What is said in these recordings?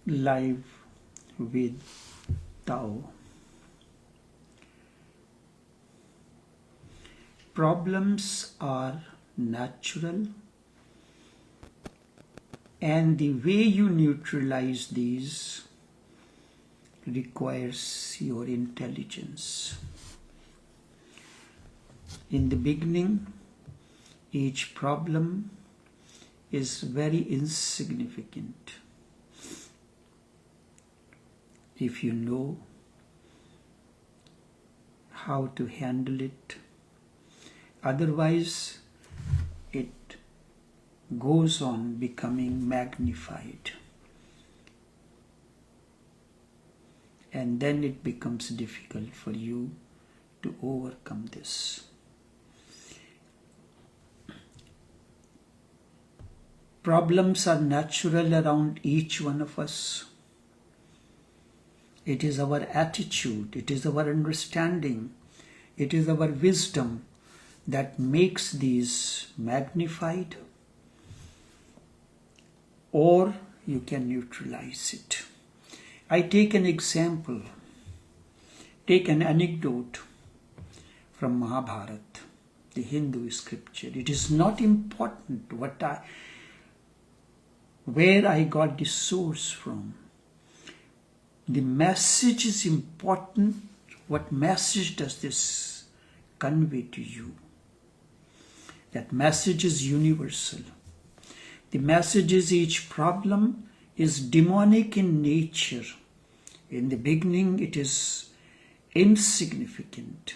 Live with Tao. Problems are natural, and the way you neutralize these requires your intelligence. In the beginning, each problem is very insignificant if you know how to handle it. Otherwise, it goes on becoming magnified, and then it becomes difficult for you to overcome this. Problems are natural around each one of us. It is our attitude, it is our understanding, it is our wisdom that makes these magnified, or you can neutralize it. I take an example, take an anecdote from Mahabharata, the Hindu scripture. It is not important where I got the source from. The message is important. What message does this convey to you? That message is universal. The message is each problem is demonic in nature. In the beginning, it is insignificant,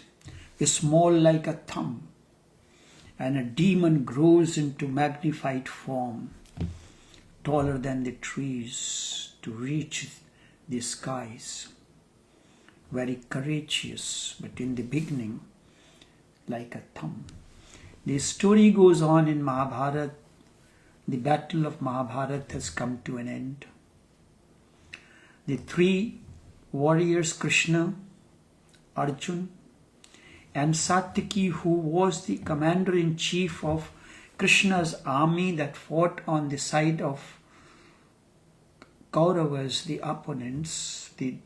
small like a thumb, and a demon grows into magnified form, taller than the trees, to reach the skies. Very courageous, but in the beginning, like a thumb. The story goes on in Mahabharata. The battle of Mahabharata has come to an end. The three warriors, Krishna, Arjun, and Satyaki, who was the commander-in-chief of Krishna's army that fought on the side of Kauravas, the opponents, the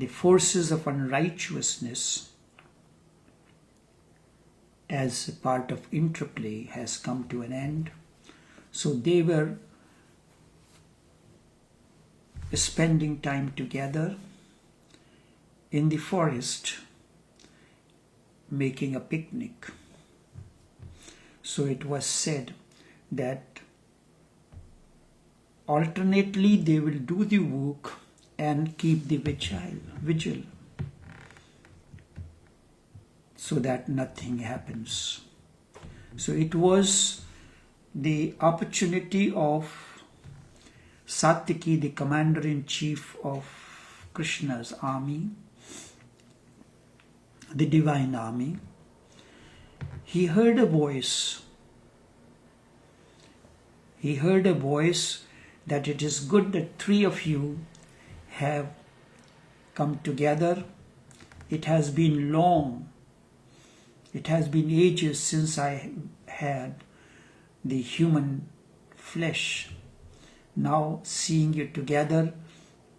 forces of unrighteousness, as a part of interplay, has come to an end. So they were spending time together in the forest, making a picnic. So it was said that alternately they will do the work and keep the vigil, so that nothing happens. So it was the opportunity of Satyaki, the commander-in-chief of Krishna's army, the divine army. He heard a voice. He heard a voice that it is good that three of you have come together. It has been long. It has been ages since I had the human flesh. Now, seeing you together,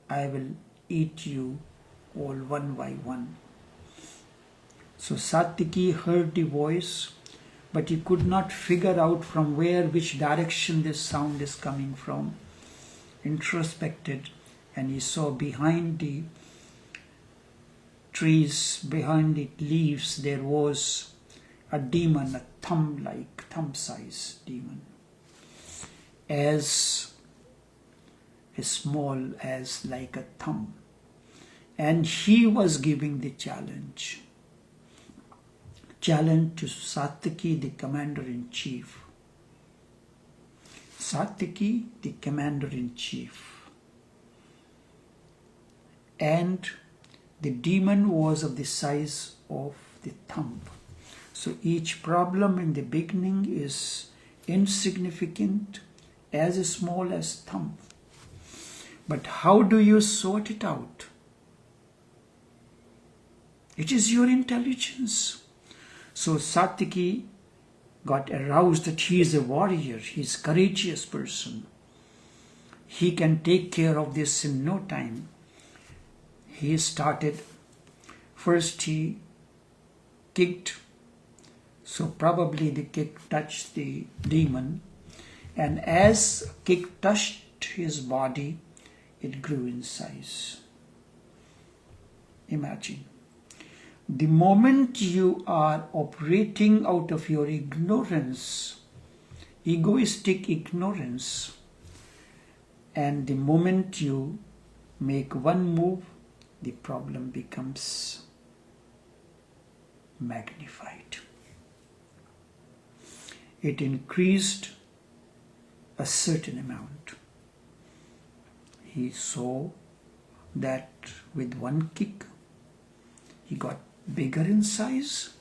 I will eat you all one by one. So Satyaki heard the voice, but he could not figure out from which direction this sound is coming from. Introspected, and he saw behind the trees, behind the leaves, there was a demon, a thumb-size demon, as small as like a thumb. And he was giving the challenge to Satyaki, the commander-in-chief. Satyaki, the commander-in-chief. And the demon was of the size of the thumb. So each problem in the beginning is insignificant, as small as thumb. But how do you sort it out? It is your intelligence. So Satyaki got aroused that he is a warrior, he is a courageous person. he can take care of this in no time. He started, first he kicked, so probably the kick touched the demon, and as kick touched his body, it grew in size. Imagine. The moment you are operating out of your ignorance, egoistic ignorance, and the moment you make one move, the problem becomes magnified. It increased a certain amount. He saw that with one kick, he got bigger in size.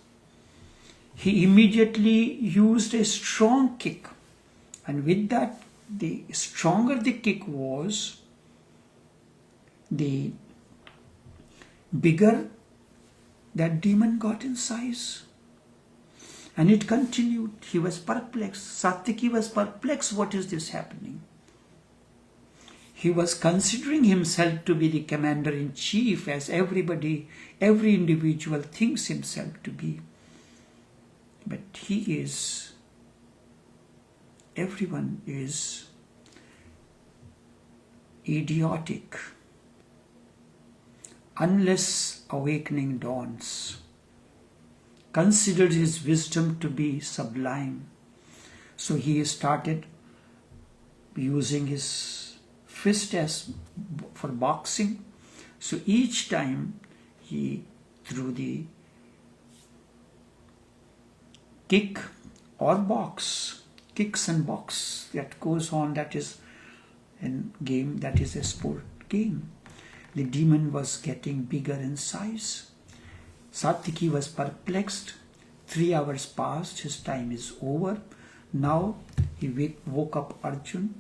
He immediately used a strong kick, and with that, the stronger the kick was, the bigger that demon got in size. And it continued. He was perplexed. Satyaki was perplexed. What is this happening? He was considering himself to be the commander-in-chief, as everybody, every individual thinks himself to be. But everyone is idiotic unless awakening dawns. Considered his wisdom to be sublime. So he started using his fist for boxing. So each time he threw the kick or box, kicks and box that goes on, that is in game, that is a sport game. The demon was getting bigger in size. Satyaki was perplexed. 3 hours passed, his time is over. Now he woke up Arjun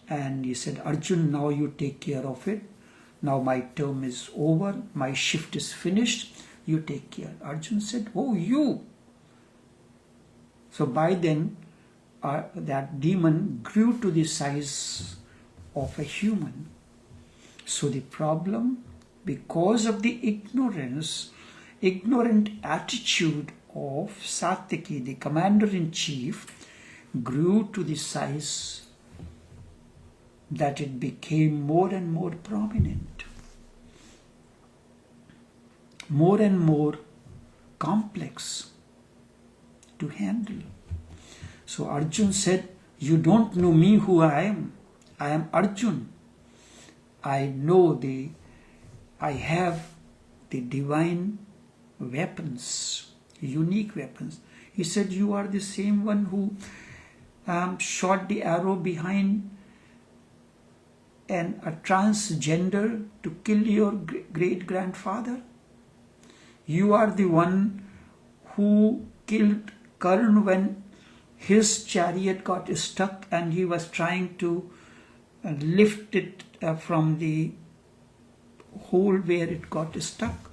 and he said, Arjun, now you take care of it. Now my term is over, my shift is finished, you take care. Arjun said, oh, you. So by then, that demon grew to the size of a human. So the problem, because of the ignorant attitude of Satyaki, the commander-in-chief, grew to the size that it became more and more prominent, more and more complex to handle. So Arjun said, you don't know me who I am. I am Arjun. I have the divine weapons, unique weapons. He said, you are the same one who shot the arrow behind a transgender to kill your great-grandfather. You are the one who killed Karn when his chariot got stuck and he was trying to lift it from the hole where it got stuck.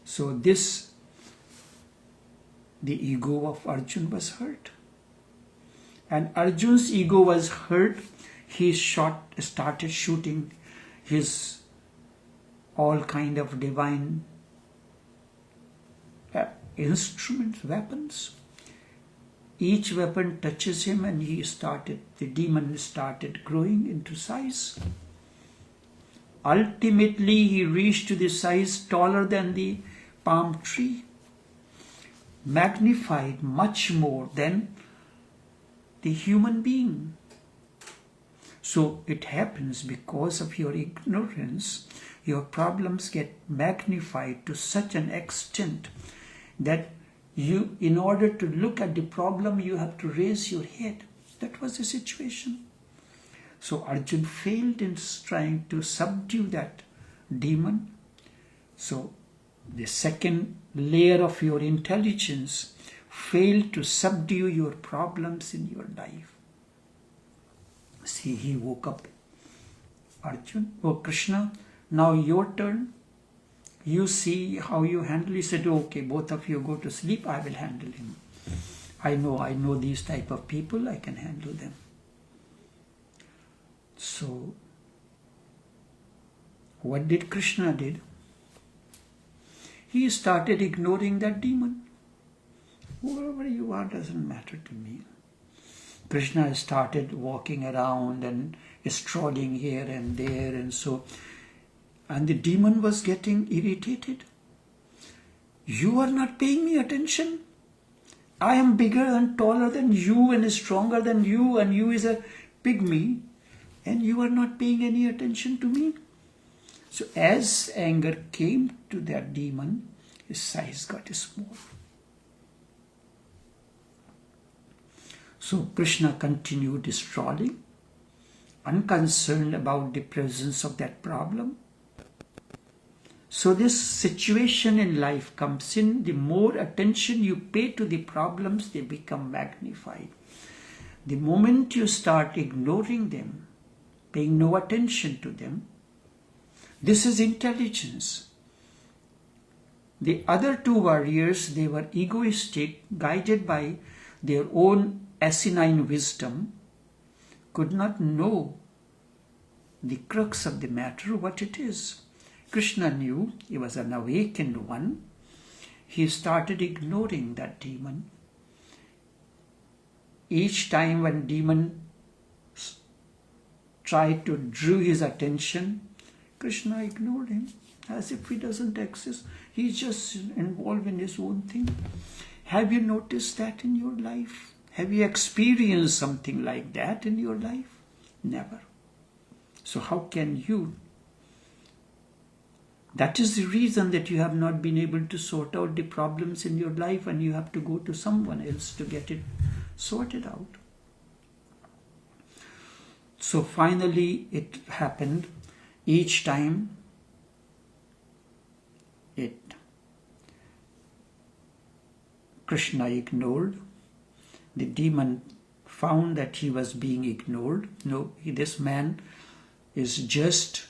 So the ego of Arjun was hurt. And Arjun's ego was hurt. He started shooting his all kind of divine instruments, weapons. Each weapon touches him and the demon started growing into size. Ultimately, he reached to the size taller than the palm tree, magnified much more than the human being. So it happens because of your ignorance, your problems get magnified to such an extent that in order to look at the problem, you have to raise your head. That was the situation. So Arjun failed in trying to subdue that demon. So the second layer of your intelligence failed to subdue your problems in your life. See, he woke up. Arjun, oh Krishna, now your turn. You see how you handle. He said, okay, both of you go to sleep, I will handle him. I know these type of people, I can handle them. So, what did Krishna did? He started ignoring that demon. Whoever you are doesn't matter to me. Krishna started walking around and strolling here and there and the demon was getting irritated. You are not paying me attention. I am bigger and taller than you and stronger than you, and you is a pygmy, and you are not paying any attention to me. So as anger came to that demon, his size got small. So Krishna continued strolling, unconcerned about the presence of that problem. So this situation in life comes in, the more attention you pay to the problems, they become magnified. The moment you start ignoring them, paying no attention to them, this is intelligence. The other two warriors, they were egoistic, guided by their own asinine wisdom, could not know the crux of the matter, what it is. Krishna knew, he was an awakened one. He started ignoring that demon. Each time when demon tried to draw his attention, Krishna ignored him as if he doesn't exist. He's just involved in his own thing. Have you noticed that in your life? Have you experienced something like that in your life? Never. So how can you? That is the reason that you have not been able to sort out the problems in your life, and you have to go to someone else to get it sorted out. So finally it happened. Each time Krishna ignored, the demon found that he was being ignored. No, this man is just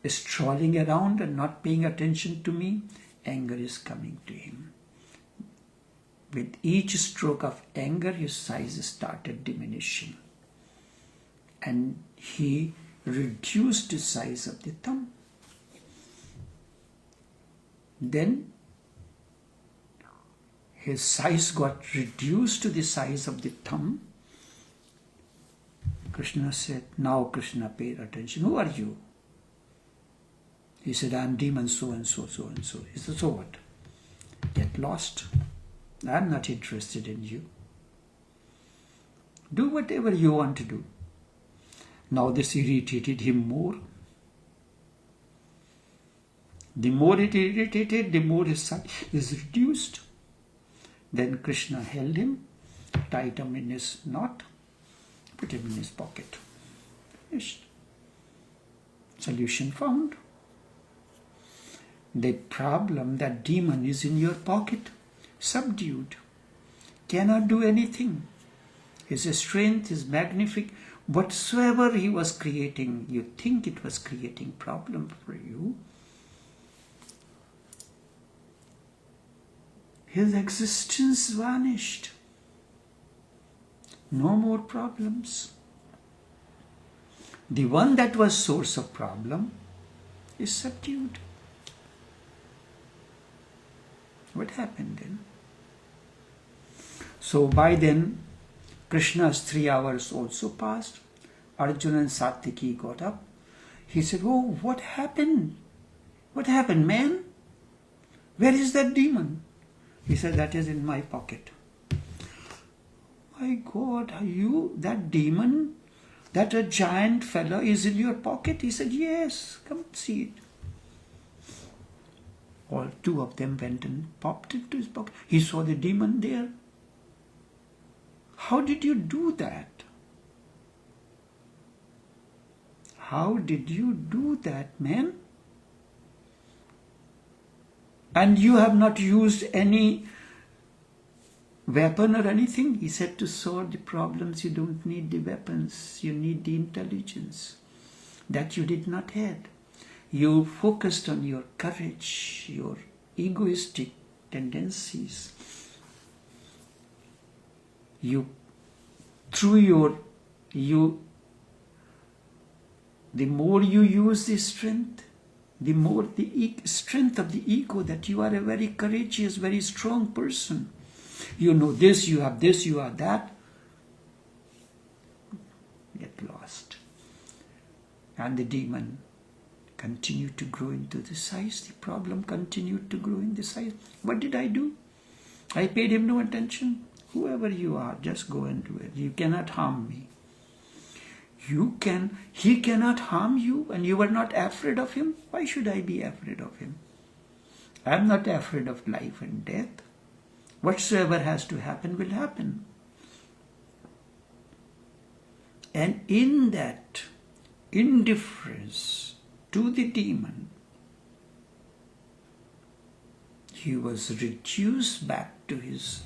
strolling around and not paying attention to me. Anger is coming to him. With each stroke of anger, his size started diminishing. And he reduced the size of the thumb. Then his size got reduced to the size of the thumb. Krishna said, now Krishna paid attention. Who are you? He said, I am demon so and so, so and so. He said, so what? Get lost. I am not interested in you. Do whatever you want to do. Now this irritated him more. The more it irritated, the more his size is reduced. Then Krishna held him, tied him in his knot, put him in his pocket. Finished. Solution found. The problem, that demon is in your pocket, subdued, cannot do anything. His strength is magnific. Whatsoever he was creating, you think it was creating problem for you. His existence vanished. No more problems. The one that was source of problem is subdued. What happened then? So by then, Krishna's 3 hours also passed. Arjuna and Satyaki got up. He said, oh, what happened? What happened, man? Where is that demon? He said, that is in my pocket. My God, are you, that demon, that a giant fellow is in your pocket? He said, yes, come and see it. All 2 of them went and popped into his pocket. He saw the demon there. How did you do that? How did you do that, man? And you have not used any weapon or anything? He said, to solve the problems, you don't need the weapons. You need the intelligence that you did not have. You focused on your courage, your egoistic tendencies. You The more you use this strength, the more the strength of the ego that you are a very courageous, very strong person. You know this, you have that. Get lost. And the demon continued to grow into the size. The problem continued to grow in the size. What did I do? I paid him no attention. Whoever you are, just go and do it. You cannot harm me. He cannot harm you, and you are not afraid of him. Why should I be afraid of him? I am not afraid of life and death. Whatsoever has to happen will happen. And in that indifference to the demon, he was reduced back to his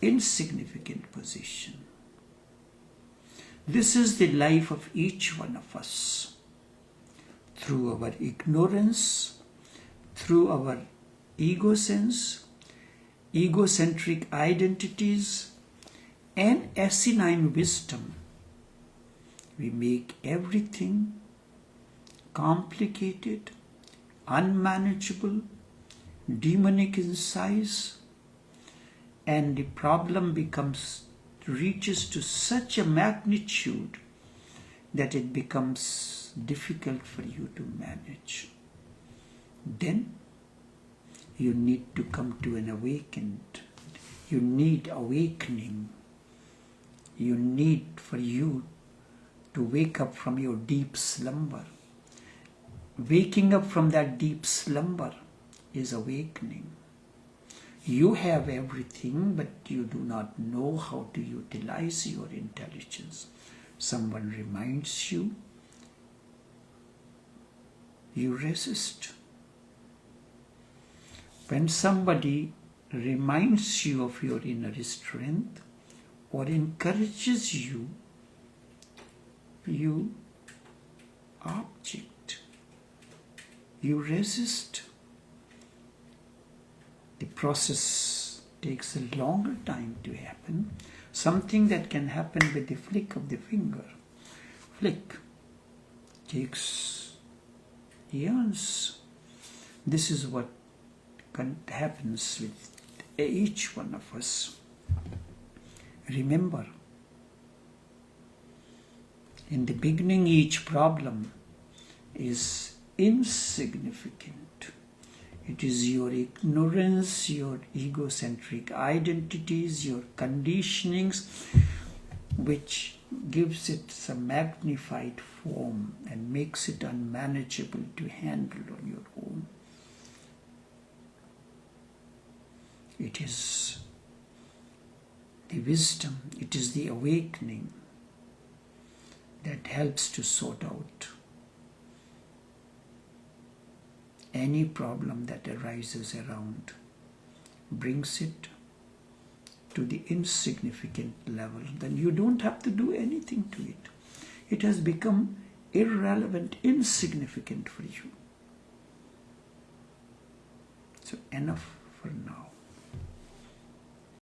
insignificant position. This is the life of each one of us. Through our ignorance, through our ego sense, egocentric identities, and asinine wisdom, we make everything complicated, unmanageable, demonic in size, and the problem reaches to such a magnitude that it becomes difficult for you to manage. Then you need to come to an awakened. You need awakening. You need for you to wake up from your deep slumber. Waking up from that deep slumber is awakening. You have everything, but you do not know how to utilize your intelligence. Someone reminds you, you resist. When somebody reminds you of your inner strength or encourages you, you object. You resist. The process takes a longer time to happen. Something that can happen with the flick of the finger. Flick takes years. This is what happens with each one of us. Remember, in the beginning, each problem is insignificant. It is your ignorance, your egocentric identities, your conditionings, which gives it some magnified form and makes it unmanageable to handle on your own. It is the wisdom, it is the awakening that helps to sort out any problem that arises around, brings it to the insignificant level. Then you don't have to do anything to it. It has become irrelevant, insignificant for you. So enough for now.